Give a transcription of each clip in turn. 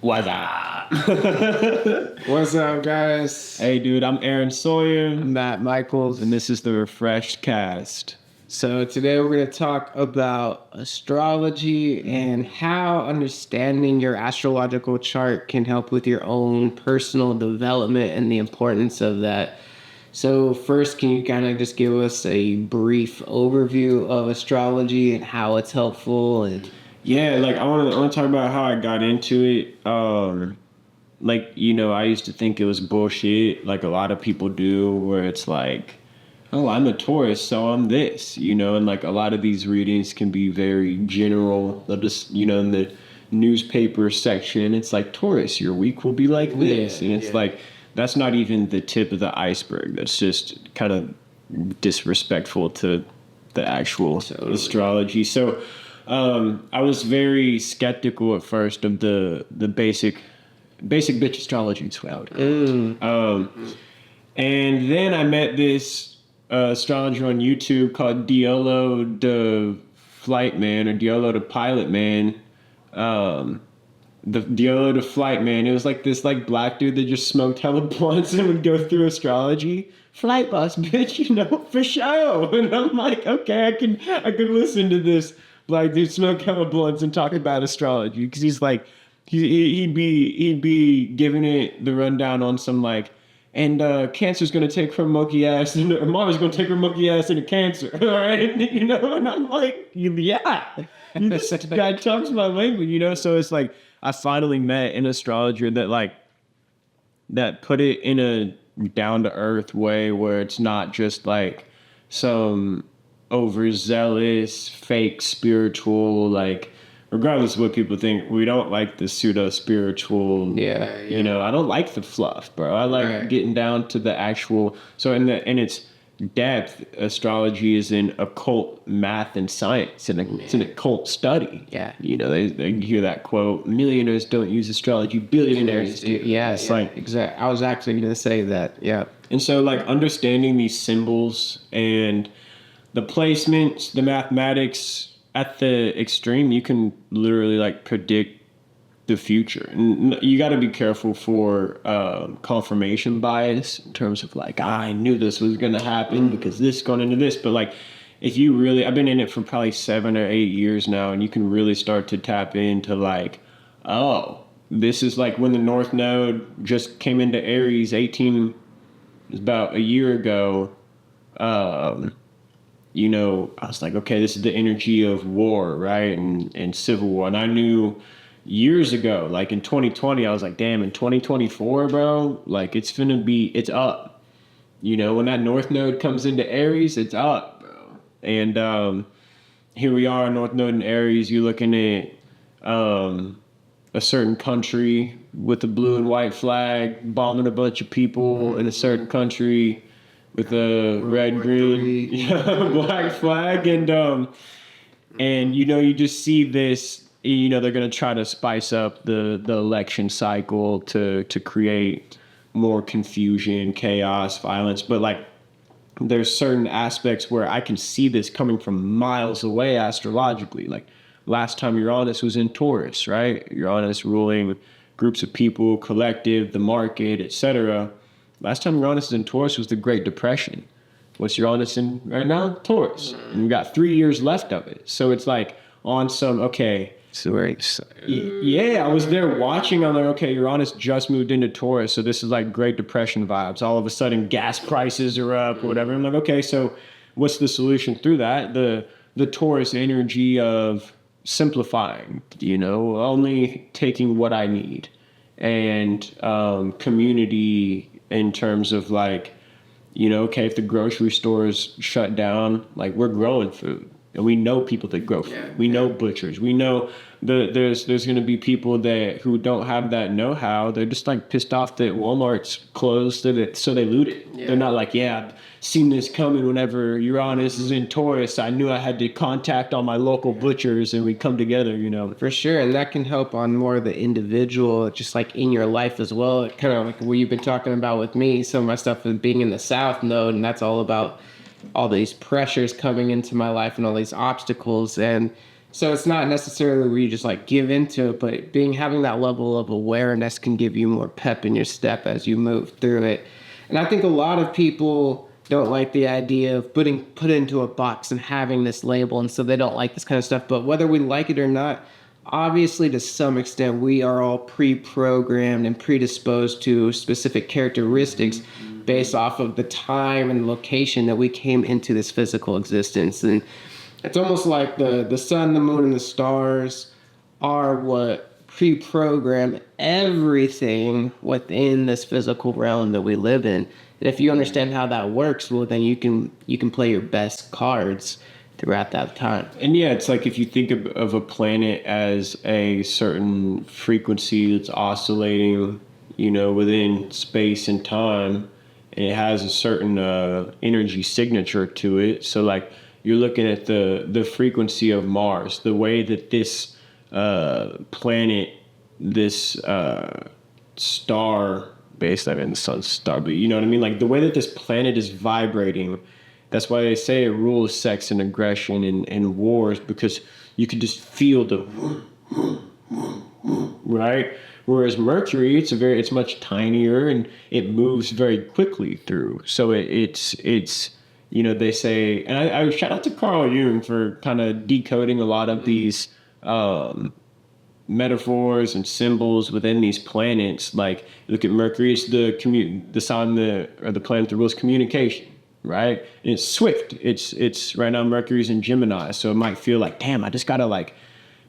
What's up? What's up, guys? Hey, dude, I'm Aaron Sawyer, I'm Matt Michaels. and this is the Refreshed Cast. So today we're going to talk about astrology and how understanding your astrological chart can help with your own personal development and the importance of that. So first, can you kind of just give us a brief overview of astrology and how it's helpful? And Yeah, like I want to talk about how I got into it. I used to think it was bullshit, like a lot of people do, where it's like, oh, I'm a Taurus, so I'm this, and like a lot of these readings can be very general. They'll just, in the newspaper section, it's like, Taurus, your week will be like this. And it's like, that's not even the tip of the iceberg. That's just kind of disrespectful to the actual astrology. So I was very skeptical at first of the basic bitch astrology is what I would call it. And then I met this astrologer on YouTube called Diolo the Flight Man or Diolo the Pilot Man. The Diolo the Flight Man. It was like this black dude that just smoked hella blunts and would go through astrology. Flight bus, bitch, for sure. And I'm like, okay, I can listen to this black dude smoke hella blunts and talk about astrology, because he's like, he'd be giving it the rundown on some like, and Cancer's gonna take her monkey ass, and Mars gonna take her monkey ass into Cancer, all right? And I'm like, yeah, this guy talks my language, So it's like I finally met an astrologer that put it in a down to earth way where it's not just like some overzealous, fake spiritual, like, regardless of what people think, we don't like the pseudo spiritual. Yeah. I don't like the fluff, bro. I like getting down to the actual. So in its depth, astrology is in occult math and science, and it's an occult study. Yeah. They hear that quote: millionaires don't use astrology, billionaires do. Yeah, it's like exactly. I was actually going to say that. Yeah. And so, like, understanding these symbols and the placements, the mathematics at the extreme, you can literally like predict the future. And you got to be careful for confirmation bias in terms of like, I knew this was going to happen because this going into this. But like, if you really, I've been in it for probably 7 or 8 years now, and you can really start to tap into like, oh, this is like when the North Node just came into Aries about a year ago. I was like, okay, this is the energy of war, right? And civil war. And I knew years ago, like in 2020, I was like, damn, in 2024, bro, like it's up. When that North Node comes into Aries, it's up, bro. And here we are, North Node in Aries, you're looking at a certain country with a blue and white flag, bombing a bunch of people in a certain country with a red, green, black flag. And you just see this, they're going to try to spice up the election cycle to create more confusion, chaos, violence. But like, there's certain aspects where I can see this coming from miles away astrologically. Like last time Uranus was in Taurus, right? Uranus ruling groups of people, collective, the market, etc. Last time Uranus was in Taurus was the Great Depression. What's Uranus in right now? Taurus. And we got 3 years left of it. So it's like on some, okay. Yeah, I was there watching. I'm like, okay, Uranus just moved into Taurus. So this is like Great Depression vibes. All of a sudden gas prices are up or whatever. I'm like, okay, so what's the solution through that? The Taurus energy of simplifying, only taking what I need. And community in terms of like, okay, if the grocery stores shut down, like we're growing food. And we know people that grow food. We know butchers. We know there's going to be people who don't have that know-how. They're just like pissed off that Walmart's closed, so they loot it. Yeah. They're not like, yeah, I've seen this coming whenever Uranus is in Taurus. I knew I had to contact all my local butchers and we come together, For sure, and that can help on more of the individual, just like in your life as well. Kind of like what you've been talking about with me. Some of my stuff is being in the South Node, and that's all about all these pressures coming into my life and all these obstacles. And So it's not necessarily where you just like give into it, but having that level of awareness can give you more pep in your step as you move through it. And I think a lot of people don't like the idea of put into a box and having this label, and so they don't like this kind of stuff. But whether we like it or not, obviously to some extent we are all pre-programmed and predisposed to specific characteristics based off of the time and location that we came into this physical existence. And it's almost like the sun, the moon, and the stars are what pre-program everything within this physical realm that we live in. And if you understand how that works, well, then you can play your best cards throughout that time. And yeah, it's like if you think of a planet as a certain frequency that's oscillating, within space and time, and it has a certain energy signature to it. So like you're looking at the frequency of Mars, the way that this planet, this star, based on the sun's star, but you know what I mean? Like the way that this planet is vibrating, that's why they say it rules sex and aggression and wars, because you can just feel the right? Whereas Mercury, it's much tinier and it moves very quickly through. So it's they say, and I shout out to Carl Jung for kind of decoding a lot of these metaphors and symbols within these planets. Like look at Mercury, it's the sign or the planet that rules communication, right? And it's swift. It's right now Mercury's in Gemini, so it might feel like, damn, I just gotta like.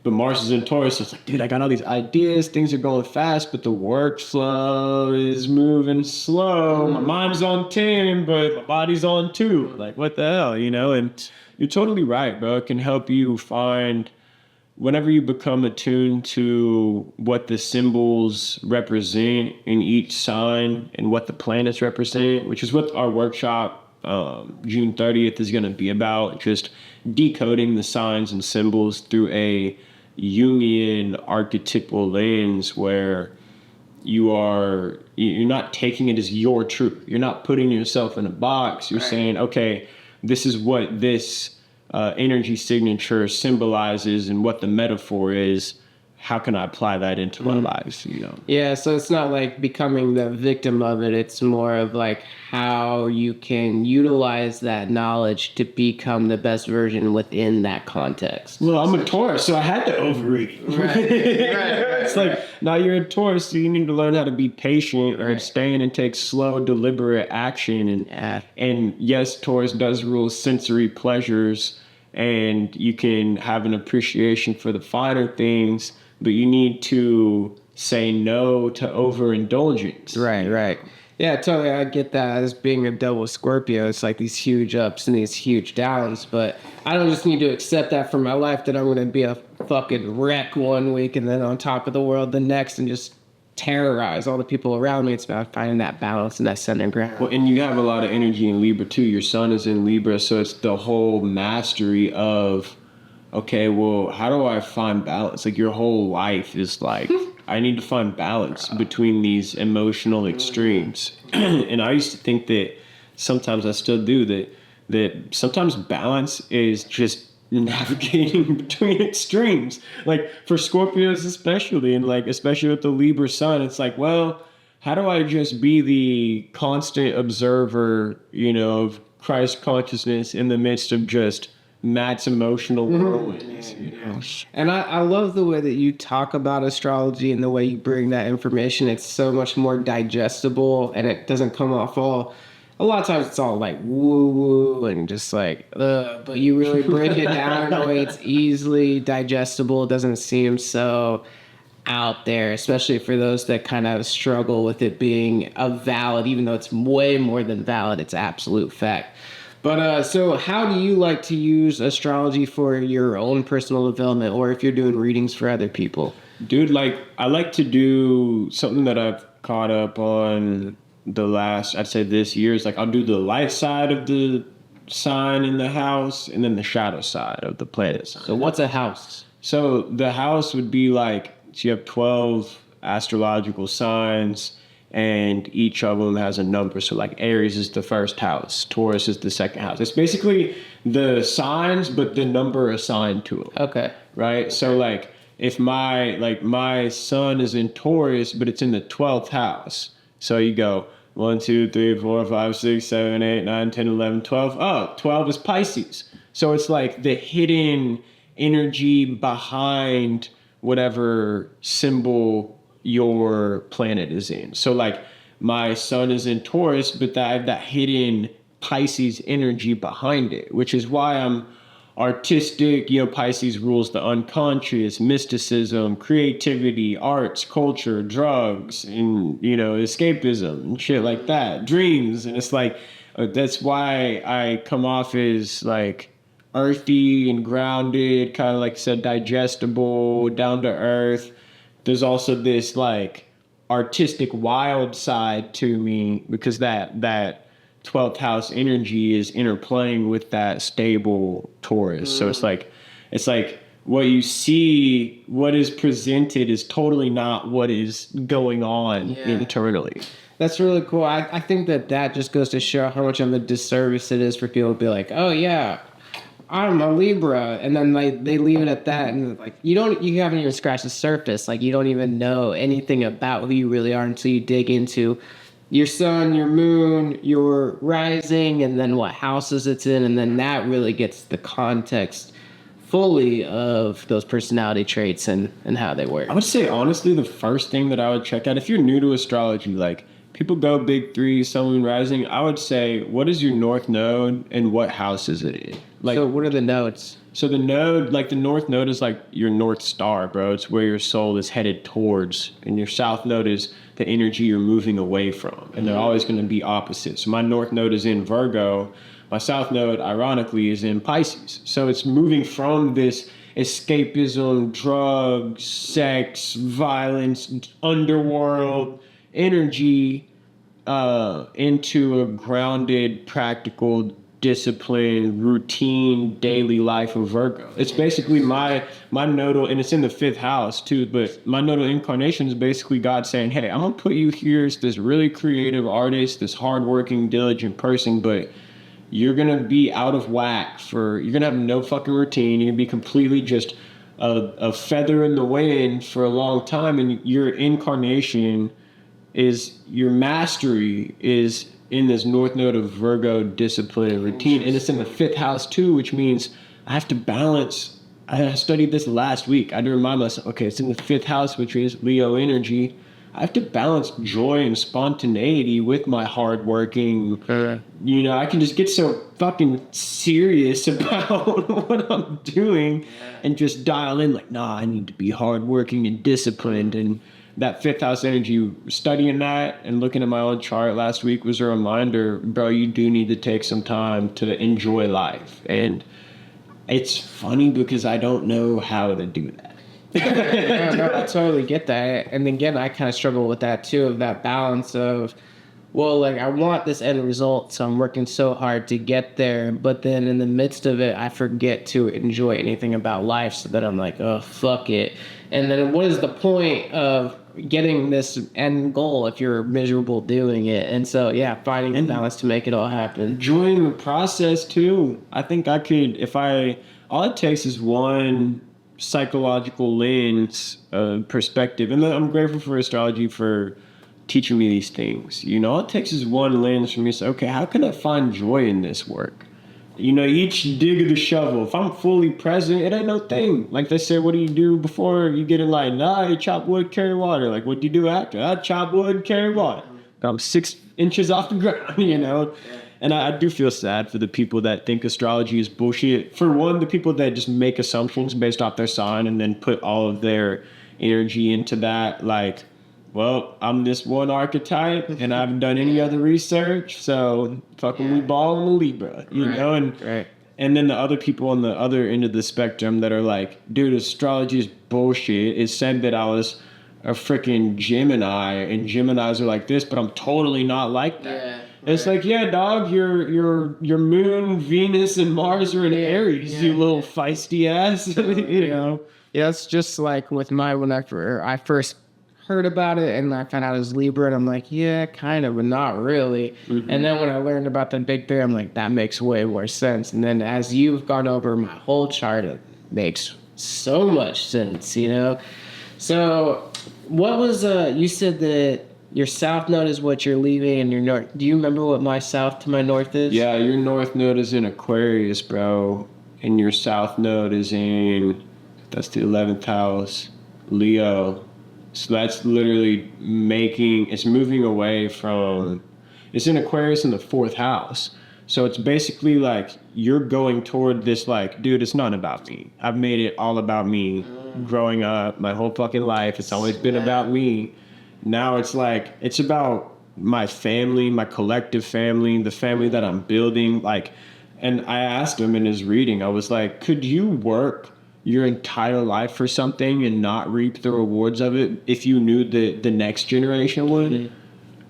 But Mars is in Taurus, so it's like, dude, I got all these ideas, things are going fast, but the workflow is moving slow. My mind's on 10, but my body's on 2. Like, what the hell, And you're totally right, bro. It can help you find, whenever you become attuned to what the symbols represent in each sign and what the planets represent, which is what our workshop June 30th is going to be about, just decoding the signs and symbols through a Jungian archetypal lens where you're not taking it as your truth. You're not putting yourself in a box. You're saying, okay, this is what this energy signature symbolizes and what the metaphor is. How can I apply that into my lives? Yeah, so it's not like becoming the victim of it. It's more of like how you can utilize that knowledge to become the best version within that context. Well, I'm a Taurus, so I had to overeat. Right. It's like, now you're a Taurus, so you need to learn how to be patient or stay in and take slow, deliberate action. And yes, Taurus does rule sensory pleasures, and you can have an appreciation for the finer things, but you need to say no to overindulgence. Right. Yeah, totally. I get that as being a double Scorpio. It's like these huge ups and these huge downs, but I don't just need to accept that for my life, that I'm going to be a fucking wreck one week and then on top of the world the next and just terrorize all the people around me. It's about finding that balance and that center ground. Well, and you have a lot of energy in Libra too. Your sun is in Libra, so it's the whole mastery of, okay, well, how do I find balance? Like your whole life is like, I need to find balance between these emotional extremes. And I used to think that, sometimes I still do, that sometimes balance is just navigating between extremes. Like for Scorpios especially, and like especially with the Libra sun, it's like, well, how do I just be the constant observer, of Christ consciousness in the midst of just Matt's emotional whirlwinds, And I love the way that you talk about astrology and the way you bring that information. It's so much more digestible, and it doesn't come off a lot of times it's all like woo-woo and just like, but you really break it down in a way it's easily digestible. It doesn't seem so out there, especially for those that kind of struggle with it being a valid, even though it's way more than valid, it's absolute fact. But so how do you like to use astrology for your own personal development, or if you're doing readings for other people? Dude, like I like to do something that I've caught up on the last, I'd say this year, is like I'll do the light side of the sign in the house and then the shadow side of the planet sign. So what's a house? So the house would be like, so you have 12 astrological signs, and each of them has a number. So like Aries is the first house, Taurus is the second house. It's basically the signs, but the number assigned to them. Okay. Right. So like if my sun is in Taurus, but it's in the 12th house. So you go 1, 2, 3, 4, 5, 6, 7, 8, 9, 10, 11, 12. Oh, 12 is Pisces. So it's like the hidden energy behind whatever symbol your planet is in. So like my sun is in Taurus, but I have that hidden Pisces energy behind it, which is why I'm artistic. Pisces rules the unconscious, mysticism, creativity, arts, culture, drugs, and escapism and shit like that, dreams. And it's like that's why I come off as like earthy and grounded, kind of like I said, digestible, down to earth. There's also this like artistic wild side to me because that 12th house energy is interplaying with that stable Taurus. So it's like what you see, what is presented is totally not what is going on internally. That's really cool. I think that just goes to show how much of a disservice it is for people to be like, oh yeah, I'm a Libra, and then they leave it at that, and like you haven't even scratched the surface. Like you don't even know anything about who you really are until you dig into your sun, your moon, your rising, and then what houses it's in, and then that really gets the context fully of those personality traits and how they work. I would say honestly, the first thing that I would check out if you're new to astrology, like people go big three, sun, moon, rising. I would say, what is your north node and what house is it in? Like, so what are the nodes? So the node, like the north node is like your North Star, bro. It's where your soul is headed towards. And your south node is the energy you're moving away from. And they're always going to be opposite. So my north node is in Virgo. My south node, ironically, is in Pisces. So it's moving from this escapism, drugs, sex, violence, underworld energy into a grounded, practical, disciplined, routine, daily life of Virgo. It's basically my nodal, and it's in the 5th house too, but my nodal incarnation is basically God saying, hey, I'm going to put you here as this really creative artist, this hardworking, diligent person, but you're going to be out of whack you're going to have no fucking routine. You're going to be completely just a feather in the wind for a long time, and your incarnation is, your mastery is in this north node of Virgo discipline and routine. And it's in the 5th house too, which means I have to balance. I studied this last week. I had to remind myself, okay, it's in the 5th house, which is Leo energy. I have to balance joy and spontaneity with my hardworking. I can just get so fucking serious about what I'm doing and just dial in like, nah, I need to be hardworking and disciplined. And that 5th house energy, studying that and looking at my own chart last week was a reminder, bro, you do need to take some time to enjoy life. And it's funny because I don't know how to do that. I totally get that. And again, I kind of struggle with that too, of that balance of, well, like I want this end result, so I'm working so hard to get there, but then in the midst of it, I forget to enjoy anything about life, so that I'm like, oh, fuck it. And then what is the point of getting this end goal if you're miserable doing it? And so, yeah, finding a balance to make it all happen. Enjoying the process too. I think I could, all it takes is one psychological lens, perspective. And I'm grateful for astrology for teaching me these things. All it takes is one lens for me to say, okay, how can I find joy in this work? Each dig of the shovel, if I'm fully present, it ain't no thing. Like they say, what do you do before you get in line? You chop wood, carry water. Like, what do you do after? I chop wood, carry water. I'm 6 inches off the ground, And I do feel sad for the people that think astrology is bullshit. For one, the people that just make assumptions based off their sign and then put all of their energy into that. Like, well, I'm this one archetype and I haven't done any other research, so fucking we ball in the Libra, And then the other people on the other end of the spectrum that are like, dude, astrology is bullshit. It said that I was a freaking Gemini, and Geminis are like this, but I'm totally not like that. Yeah. It's like, yeah, dog, your moon, Venus, and Mars are in Aries, you little feisty ass. Yeah, it's just like with when I first heard about it and I found out it was Libra and I'm like, yeah, kind of, but not really. And then when I learned about the big three, I'm like, that makes way more sense. And then as you've gone over my whole chart, it makes so much sense, you know? So what was, you said that your south node is what you're leaving and your north. Do you remember what my south to my north is? Yeah, your north node is in Aquarius, bro. And your south node is in, that's the 11th house, Leo. So that's literally it's moving away from, it's in Aquarius in the 4th house. So it's basically like you're going toward this like, dude, it's not about me. I've made it all about me growing up, my whole fucking life. It's always been about me. Now it's like, it's about my family, my collective family, the family that I'm building. Like, and I asked him in his reading, I was like, could you work your entire life for something and not reap the rewards of it if you knew that the next generation would? Mm-hmm.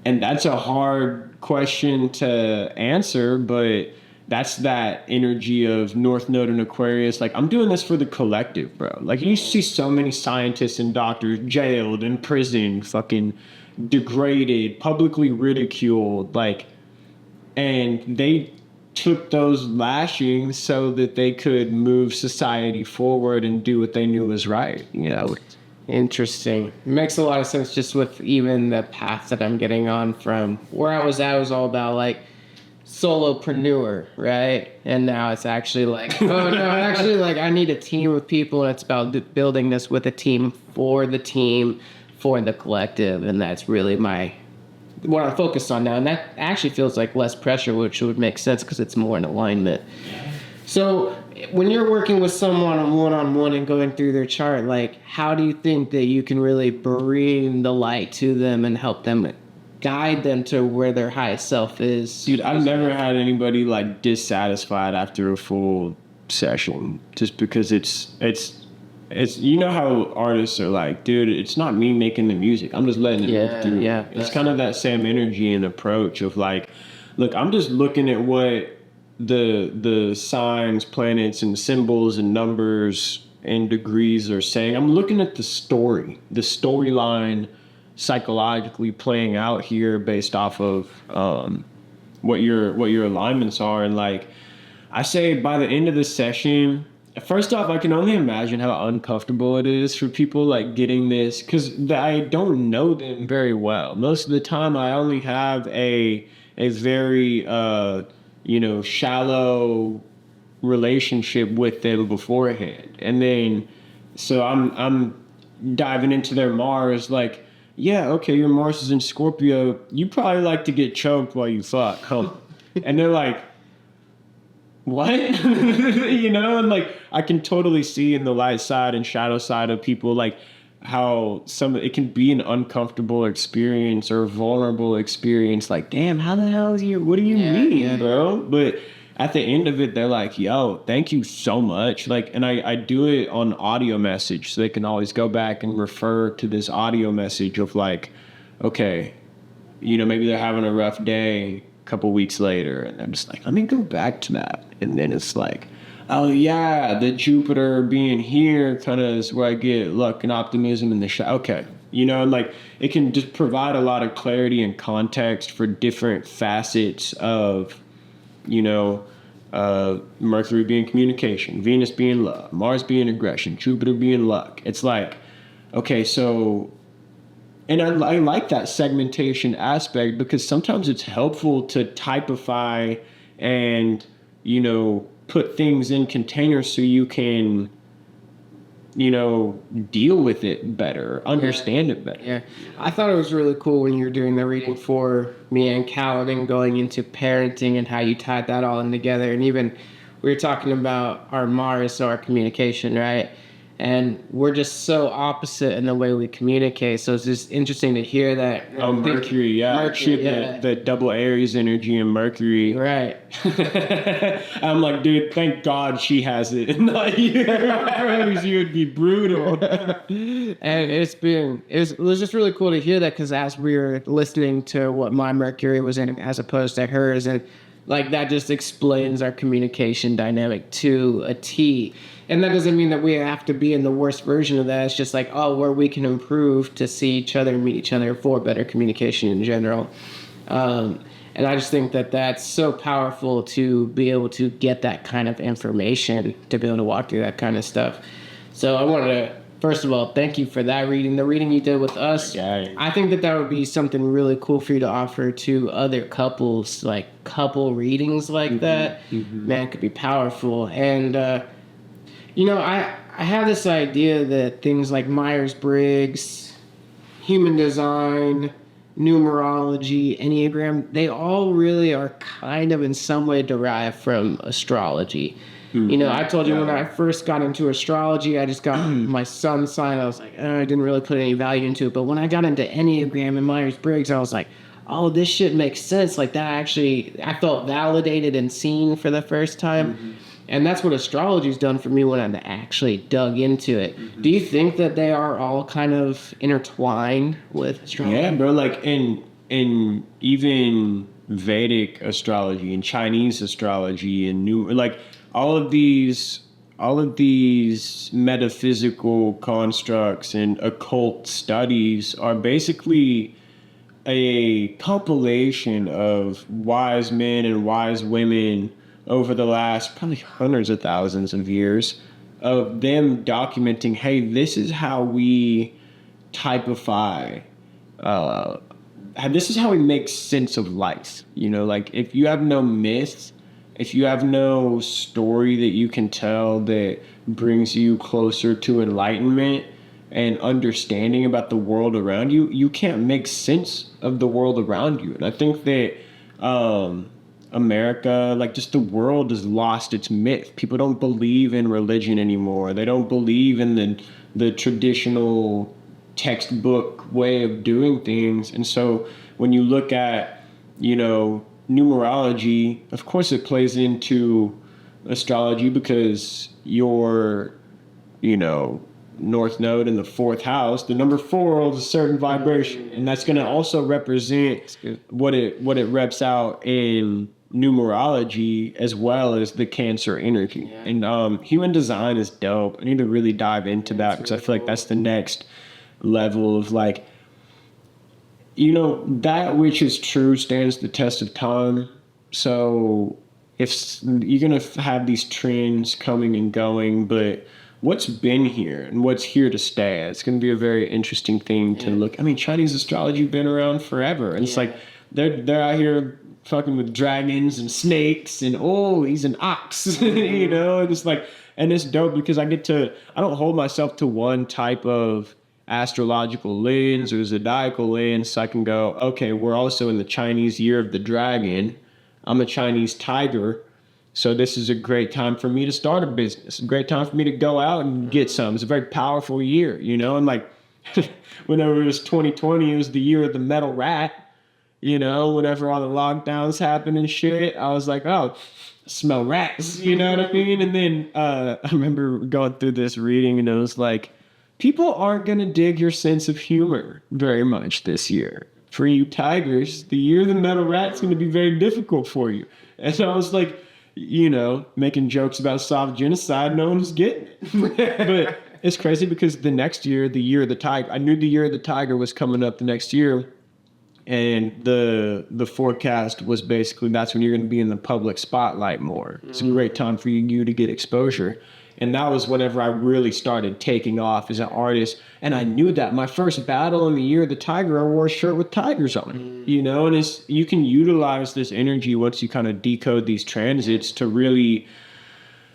And that's a hard question to answer, but that's that energy of North Node and Aquarius. Like, I'm doing this for the collective, bro. Like, you see so many scientists and doctors jailed, in prison, fucking degraded, publicly ridiculed, like, and they took those lashings so that they could move society forward and do what they knew was right, you know? Interesting. It makes a lot of sense just with even the path that I'm getting on from where I was at. It was all about like solopreneur, right? And now it's actually like, oh no, actually like I need a team of people and it's about building this with a team, for the collective. And that's really what I'm focused on now. And that actually feels like less pressure, which would make sense because it's more in alignment. So when you're working with someone on one-on-one and going through their chart, like how do you think that you can really bring the light to them and help them guide them to where their highest self is? Dude, I've never had anybody like dissatisfied after a full session, just because it's you know how artists are like, dude, it's not me making the music, I'm just letting it move through. Yeah, it's kind of that same energy and approach of like, look, I'm just looking at what the signs, planets, and symbols and numbers and degrees are saying. I'm looking at the storyline psychologically playing out here based off of what your alignments are. And like I say, by the end of the session, first off, I can only imagine how uncomfortable it is for people like getting this, because I don't know them very well. Most of the time I only have a very shallow relationship with them beforehand. And then so I'm diving into their Mars like, yeah, okay, your Mars is in Scorpio. You probably like to get choked while you fuck, huh? And they're like, what? And like I can totally see in the light side and shadow side of people like how it can be an uncomfortable experience or a vulnerable experience. Like, damn, how the hell what do you mean, bro? But at the end of it, they're like, yo, thank you so much. Like, and I do it on audio message, so they can always go back and refer to this audio message of like, okay, maybe they're having a rough day a couple weeks later, and I'm just like, let me go back to that. And then it's like, oh yeah, the Jupiter being here kind of is where I get luck and optimism in the shot. Okay. And like it can just provide a lot of clarity and context for different facets of, Mercury being communication, Venus being love, Mars being aggression, Jupiter being luck. It's like, okay, so, and I like that segmentation aspect because sometimes it's helpful to typify and, put things in containers so you can, deal with it better, understand it better. Yeah. I thought it was really cool when you were doing the reading for me and Kaladin, going into parenting and how you tied that all in together. And even we were talking about our Mars, so our communication, right? And we're just so opposite in the way we communicate. So it's just interesting to hear that. Oh, Mercury, yeah. Mercury, the double Aries energy in Mercury. Right. I'm like, dude, thank God she has it. Not you. She would be brutal. And it was just really cool to hear that, because as we were listening to what my Mercury was in as opposed to hers, and Like that just explains our communication dynamic to a T. And that doesn't mean that we have to be in the worst version of that. It's just like, oh, where we can improve to see each other and meet each other for better communication in general. And I just think that that's so powerful to be able to get that kind of information, to be able to walk through that kind of stuff. So I wanted to, first of all, thank you for that reading. The reading you did with us, I think that that would be something really cool for you to offer to other couples, like couple readings like that. Man, it could be powerful. And, I have this idea that things like Myers-Briggs, human design, numerology, Enneagram, they all really are kind of in some way derived from astrology. I told you when I first got into astrology, I just got my sun sign. I was like, I didn't really put any value into it. But when I got into Enneagram and Myers-Briggs, I was like, oh, this shit makes sense. Like that actually, I felt validated and seen for the first time. And that's what astrology's done for me when I actually dug into it. Do you think that they are all kind of intertwined with astrology? Yeah, bro. Like in even Vedic astrology and Chinese astrology and all of these metaphysical constructs and occult studies are basically a compilation of wise men and wise women over the last probably hundreds of thousands of years of them documenting, hey, this is how we typify, this is how we make sense of life. Like if you have no myth, if you have no story that you can tell that brings you closer to enlightenment and understanding about the world around you, you can't make sense of the world around you. And I think that America, like just the world has lost its myth. People don't believe in religion anymore. They don't believe in the traditional textbook way of doing things. And so when you look at, numerology, of course it plays into astrology because your, North Node in the 4th house, the number 4 holds a certain vibration, and that's going to also represent what it reps out in numerology as well as the Cancer energy. Yeah. And human design is dope. I need to really dive into that because I feel like that's the next level of like, that which is true stands the test of time. So if you're going to have these trends coming and going, but what's been here and what's here to stay, it's going to be a very interesting thing to look. I mean, Chinese astrology been around forever. And it's like they're out here fucking with dragons and snakes and he's an ox, and it's like, and it's dope because I don't hold myself to one type of astrological lens or zodiacal lens. So I can go, okay, we're also in the Chinese year of the dragon. I'm a Chinese tiger. So this is a great time for me to start a business, a great time for me to go out and get some. It's a very powerful year, and like whenever it was 2020, it was the year of the metal rat. Whenever all the lockdowns happened and shit, I was like, oh, I smell rats, you know what I mean? And then I remember going through this reading and it was like, people aren't going to dig your sense of humor very much this year. For you tigers, the year of the metal rat's going to be very difficult for you. And so I was like, making jokes about soft genocide, no one was getting it. But it's crazy because the next year, the year of the tiger, I knew the year of the tiger was coming up the next year. And the forecast was basically that's when you're going to be in the public spotlight more. It's a great time for you to get exposure. And that was whenever I really started taking off as an artist. And I knew that my first battle in the year of the tiger, I wore a shirt with tigers on it. And you can utilize this energy once you kind of decode these transits to really,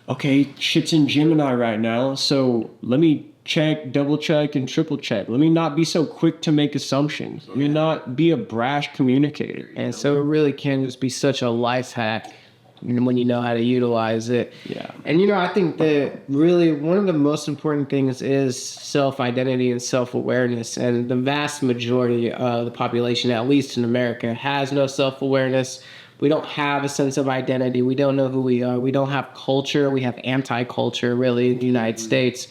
okay, shit's in Gemini right now. So let me check, double check, and triple check. Let me not be so quick to make assumptions. Let me not be a brash communicator. And so it really can just be such a life hack when you know how to utilize it. Yeah. And I think that really one of the most important things is self-identity and self-awareness. And the vast majority of the population, at least in America, has no self-awareness. We don't have a sense of identity. We don't know who we are. We don't have culture. We have anti-culture, really, in the United States.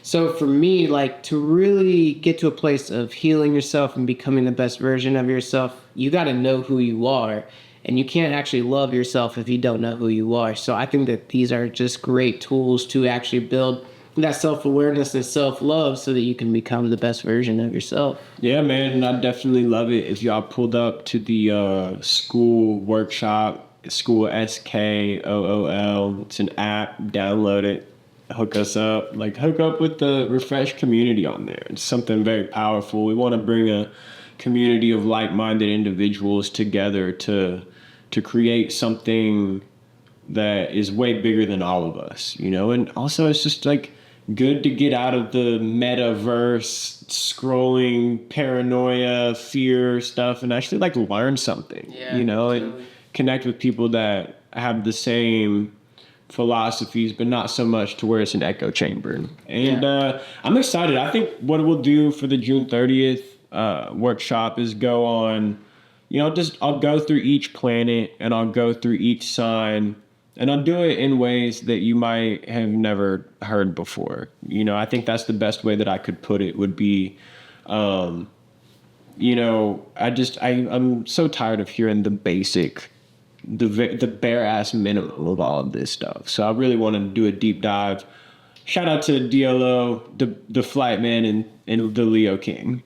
So for me, like, to really get to a place of healing yourself and becoming the best version of yourself, you got to know who you are. And you can't actually love yourself if you don't know who you are. So I think that these are just great tools to actually build that self-awareness and self-love so that you can become the best version of yourself. Yeah, man, and I definitely love it. If y'all pulled up to the Skool workshop, Skool, Skool, it's an app, download it, hook us up, like hook up with the Refresh community on there. It's something very powerful. We want to bring a community of like-minded individuals together to create something that is way bigger than all of us, you know? And also it's just like good to get out of the metaverse scrolling paranoia, fear stuff and actually like learn something, you know, and connect with people that have the same philosophies, but not so much to where it's an echo chamber. And I'm excited. I think what we'll do for the June 30th workshop is go on, you know, just I'll go through each planet and I'll go through each sign and I'll do it in ways that you might have never heard before. You know, I think that's the best way that I could put it would be, you know, I'm so tired of hearing the basic, the bare ass minimum of all of this stuff. So I really want to do a deep dive. Shout out to DLO, the Flight Man, and the Leo King.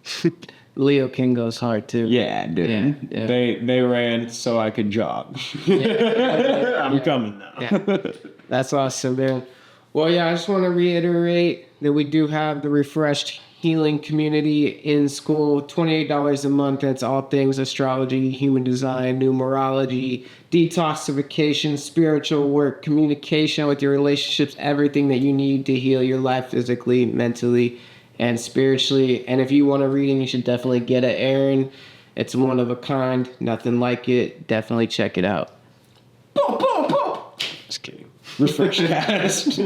Leo King goes hard too. Yeah, dude. Yeah. They ran so I could jog. I'm coming now. That's awesome, man. Well, yeah, I just want to reiterate that we do have the Refreshed Healing community in Skool, $28 a month. That's all things astrology, human design, numerology, detoxification, spiritual work, communication with your relationships, everything that you need to heal your life physically, mentally, and spiritually. And if you want a reading, you should definitely get it, Aaron. It's one of a kind, nothing like it. Definitely check it out. Just kidding. Refresh cast.